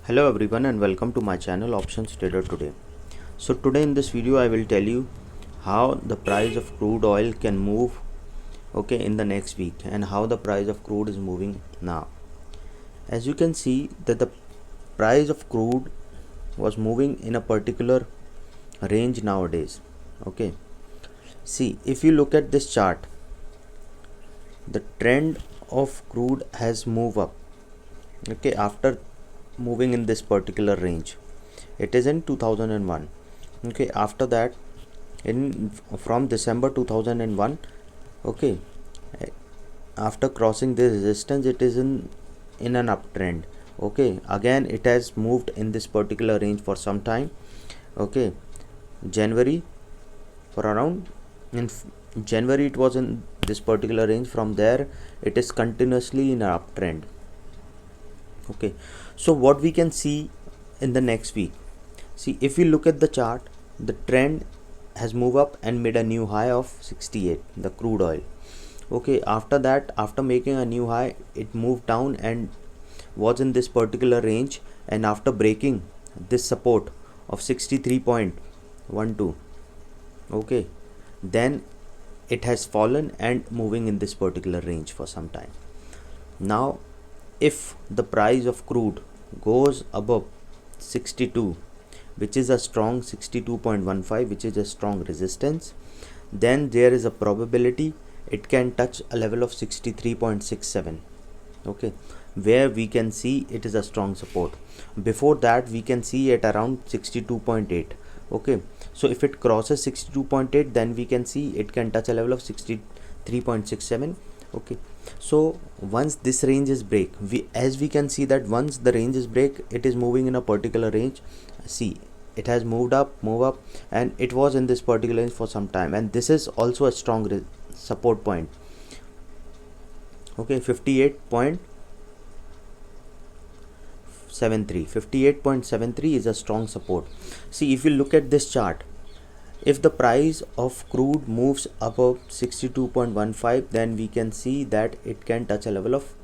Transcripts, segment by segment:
Hello everyone and welcome to my channel Options Trader Today. So today in this video I will tell you how the price of crude oil can move in the next week and how the price of crude is moving now. As you can see that the price of crude was moving in a particular range nowadays. See, if you look at this chart, the trend of crude has moved up after moving in this particular range. It is in 2001. After that, from December 2001, after crossing the resistance, it is in an uptrend. Again it has moved in this particular range for some time. January, for around in January it was in this particular range. From there it is continuously in an uptrend. So what we can see in the next week, see, if we look at the chart, the trend has moved up and made a new high of 68, the crude oil. After that, after making a new high, it moved down and was in this particular range, and after breaking this support of 63.12, then it has fallen and moving in this particular range for some time. Now if the price of crude goes above 62, which is a strong 62.15, which is a strong resistance, then there is a probability it can touch a level of 63.67, where we can see it is a strong support. Before that we can see it around 62.8. So if it crosses 62.8, then we can see it can touch a level of 63.67. So once this range is break, as we can see that once the range is break, it is moving in a particular range. See, it has moved up, and it was in this particular range for some time, and this is also a strong support point. 58.73 is a strong support. See, if you look at this chart, if the price of crude moves above 62.15, then we can see that it can touch a level of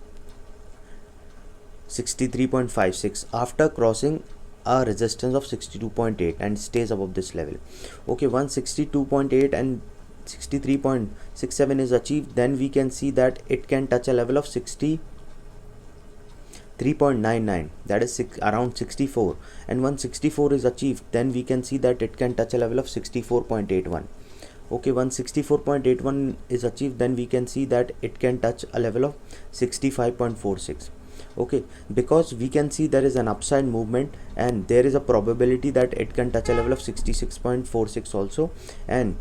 63.56 after crossing a resistance of 62.8 and stays above this level. Once 62.8 and 63.67 is achieved, then we can see that it can touch a level of 63.99, that is around 64, and once 64 is achieved, then we can see that it can touch a level of 64.81. Once 64.81 is achieved, then we can see that it can touch a level of 65.46. Because we can see there is an upside movement, and there is a probability that it can touch a level of 66.46 also, and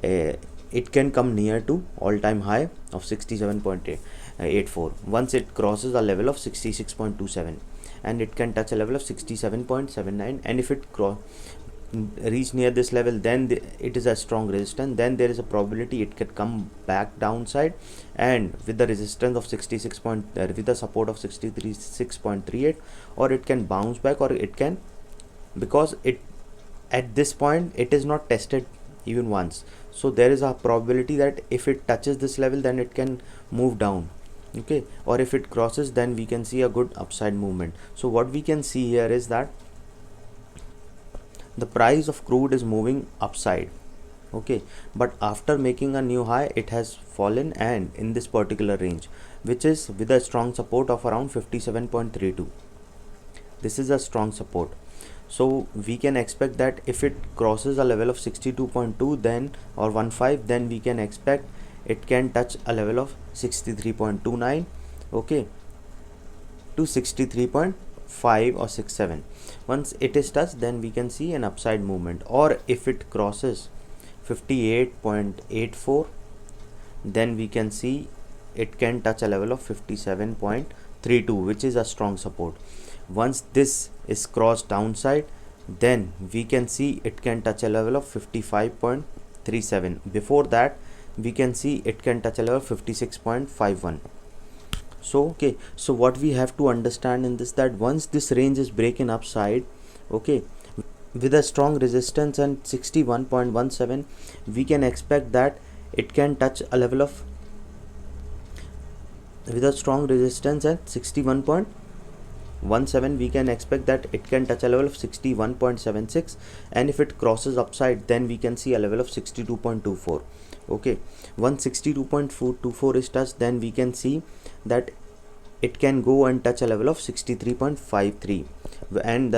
it can come near to all-time high of 67.84 once it crosses a level of 66.27, and it can touch a level of 67.79, and if it reach near this level, then it is a strong resistance. Then there is a probability it could come back downside, and with the resistance of with the support of 66.38, or it can bounce back, or it can, because it at this point it is not tested even once, so there is a probability that if it touches this level, then it can move down, or if it crosses, then we can see a good upside movement. So what we can see here is that the price of crude is moving upside, but after making a new high, it has fallen, and in this particular range, which is with a strong support of around 57.32. this is a strong support. So we can expect that if it crosses a level of 62.2 then or 15, then we can expect it can touch a level of 63.29 to 63.5 or 67. Once it is touched, then we can see an upside movement, or if it crosses 58.84, then we can see it can touch a level of 57.32, which is a strong support. Once this is crossed downside, then we can see it can touch a level of 55.37. Before that, we can see it can touch a level of 56.51. So so what we have to understand in this, that once this range is breaking upside, with a strong resistance and 61.17, we can expect that it can touch a level of, with a strong resistance at 61.17, 17 we can expect that it can touch a level of 61.76, and if it crosses upside then we can see a level of 62.24. okay, once 62.24 is touched, then we can see that it can go and touch a level of 63.53. And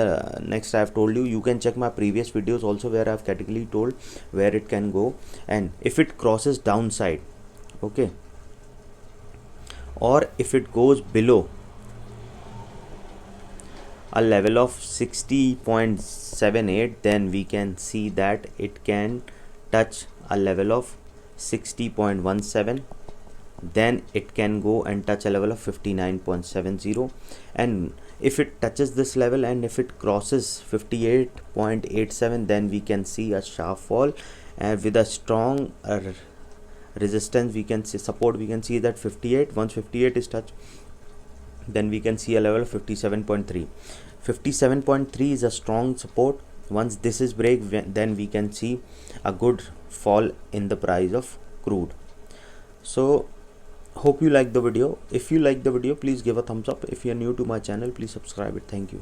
next I have told you can check my previous videos also where I have categorically told where it can go. And if it crosses downside, okay, or if it goes below a level of 60.78, then we can see that it can touch a level of 60.17, then it can go and touch a level of 59.70, and if it touches this level and if it crosses 58.87, then we can see a sharp fall, and with a strong resistance we can see support, we can see that 58. Once 58 is touched, then we can see a level of 57.3. 57.3 is a strong support. Once this is break, then we can see a good fall in the price of crude. So hope you like the video. If you like the video, please give a thumbs up. If you are new to my channel, please subscribe it. Thank you.